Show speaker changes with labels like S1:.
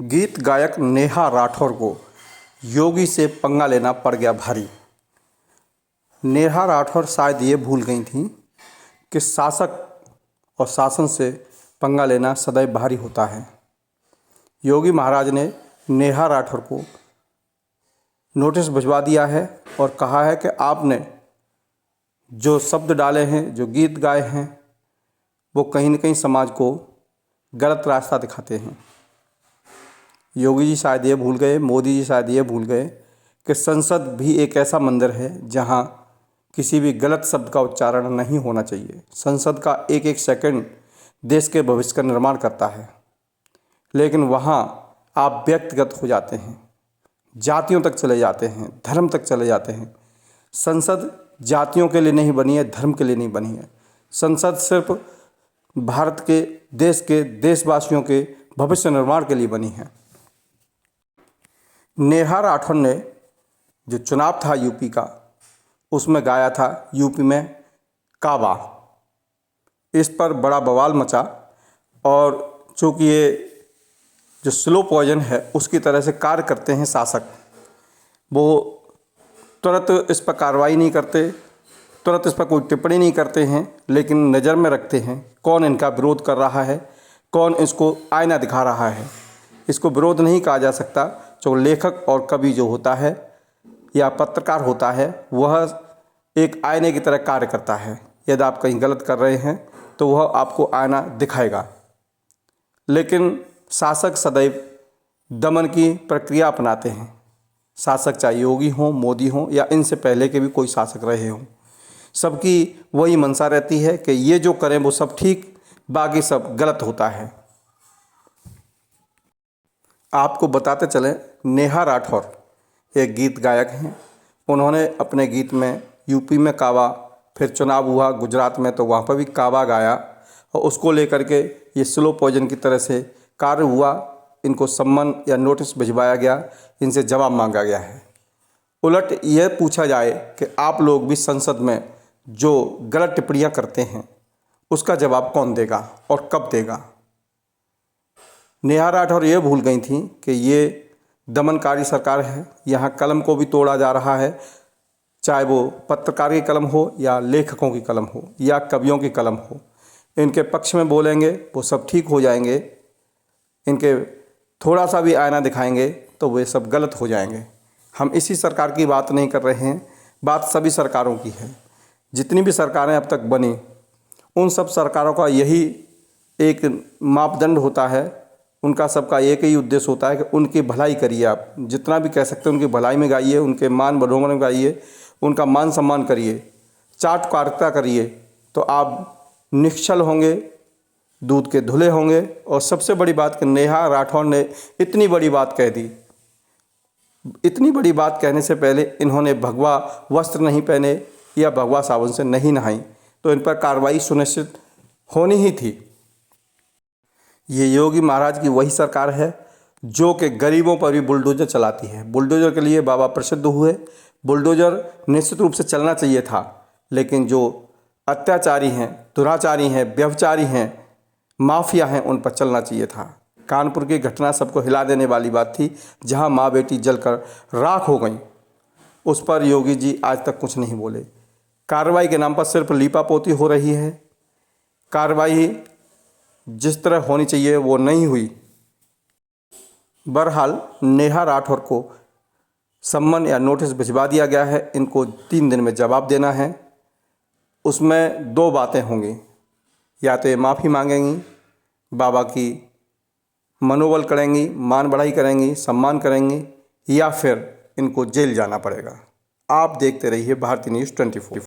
S1: गीत गायक नेहा राठौर को योगी से पंगा लेना पड़ गया भारी। नेहा राठौर शायद ये भूल गई थीं कि शासक और शासन से पंगा लेना सदैव भारी होता है। योगी महाराज ने नेहा राठौर को नोटिस भिजवा दिया है और कहा है कि आपने जो शब्द डाले हैं, जो गीत गाए हैं, वो कहीं न कहीं समाज को गलत रास्ता दिखाते हैं। योगी जी शायद ये भूल गए, मोदी जी शायद ये भूल गए कि संसद भी एक ऐसा मंदिर है जहाँ किसी भी गलत शब्द का उच्चारण नहीं होना चाहिए। संसद का एक एक सेकंड देश के भविष्य का निर्माण करता है, लेकिन वहाँ आप व्यक्तिगत हो जाते हैं, जातियों तक चले जाते हैं, धर्म तक चले जाते हैं। संसद जातियों के लिए नहीं बनी है, धर्म के लिए नहीं बनी है। संसद सिर्फ भारत के देशवासियों के भविष्य निर्माण के लिए बनी है। नेहा राठौर ने जो चुनाव था यूपी का, उसमें गाया था यूपी में काबा। इस पर बड़ा बवाल मचा और चूँकि ये जो स्लो पॉइजन है उसकी तरह से कार्य करते हैं शासक, वो तुरंत इस पर कार्रवाई नहीं करते, तुरंत इस पर कोई टिप्पणी नहीं करते हैं, लेकिन नज़र में रखते हैं कौन इनका विरोध कर रहा है, कौन इसको आईना दिखा रहा है। इसको विरोध नहीं कहा जा सकता। जो लेखक और कवि जो होता है या पत्रकार होता है, वह एक आईने की तरह कार्य करता है। यदि आप कहीं गलत कर रहे हैं तो वह आपको आईना दिखाएगा, लेकिन शासक सदैव दमन की प्रक्रिया अपनाते हैं। शासक चाहे योगी हों, मोदी हों या इनसे पहले के भी कोई शासक रहे हों, सबकी वही मंशा रहती है कि ये जो करें वो सब ठीक, बाकी सब गलत होता है। आपको बताते चलें, नेहा राठौर एक गीत गायक हैं। उन्होंने अपने गीत में यूपी में काबा, फिर चुनाव हुआ गुजरात में तो वहाँ पर भी काबा गाया और उसको लेकर के ये स्लो पॉइजन की तरह से कार्य हुआ। इनको सम्मन या नोटिस भिजवाया गया, इनसे जवाब मांगा गया है। उलट यह पूछा जाए कि आप लोग भी संसद में जो गलत टिप्पणियाँ करते हैं उसका जवाब कौन देगा और कब देगा। नेहा राठौर ये भूल गई थी कि ये दमनकारी सरकार है। यहाँ कलम को भी तोड़ा जा रहा है, चाहे वो पत्रकार की कलम हो या लेखकों की कलम हो या कवियों की कलम हो। इनके पक्ष में बोलेंगे वो सब ठीक हो जाएंगे, इनके थोड़ा सा भी आईना दिखाएंगे तो वे सब गलत हो जाएंगे। हम इसी सरकार की बात नहीं कर रहे हैं, बात सभी सरकारों की है। जितनी भी सरकारें अब तक बनी, उन सब सरकारों का यही एक मापदंड होता है, उनका सबका एक ही उद्देश्य होता है कि उनकी भलाई करिए। आप जितना भी कह सकते हैं उनकी भलाई में गाइए, उनके मान बढ़ोतरी में गाइए, उनका मान सम्मान करिए, चाटुकारिता करिए, तो आप निश्चल होंगे, दूध के धुले होंगे। और सबसे बड़ी बात कि नेहा राठौर ने इतनी बड़ी बात कह दी। इतनी बड़ी बात कहने से पहले इन्होंने भगवा वस्त्र नहीं पहने या भगवा साबुन से नहीं नहाई, तो इन पर कार्रवाई सुनिश्चित होनी ही थी। ये योगी महाराज की वही सरकार है जो कि गरीबों पर भी बुलडोजर चलाती है। बुलडोजर के लिए बाबा प्रसिद्ध हुए। बुलडोजर निश्चित रूप से चलना चाहिए था, लेकिन जो अत्याचारी हैं, दुराचारी हैं, व्यभिचारी हैं, माफिया हैं, उन पर चलना चाहिए था। कानपुर की घटना सबको हिला देने वाली बात थी, जहां माँ बेटी जलकर राख हो गई। उस पर योगी जी आज तक कुछ नहीं बोले। कार्रवाई के नाम पर सिर्फ लीपापोती हो रही है। कार्रवाई जिस तरह होनी चाहिए वो नहीं हुई। बहरहाल नेहा राठौर को सम्मन या नोटिस भिजवा दिया गया है। इनको 3 दिन में जवाब देना है। उसमें 2 बातें होंगी, या तो ये माफ़ी मांगेंगी, बाबा की मनोबल करेंगी, मान बढ़ाई करेंगी, सम्मान करेंगी, या फिर इनको जेल जाना पड़ेगा। आप देखते रहिए भारतीय न्यूज़ 24।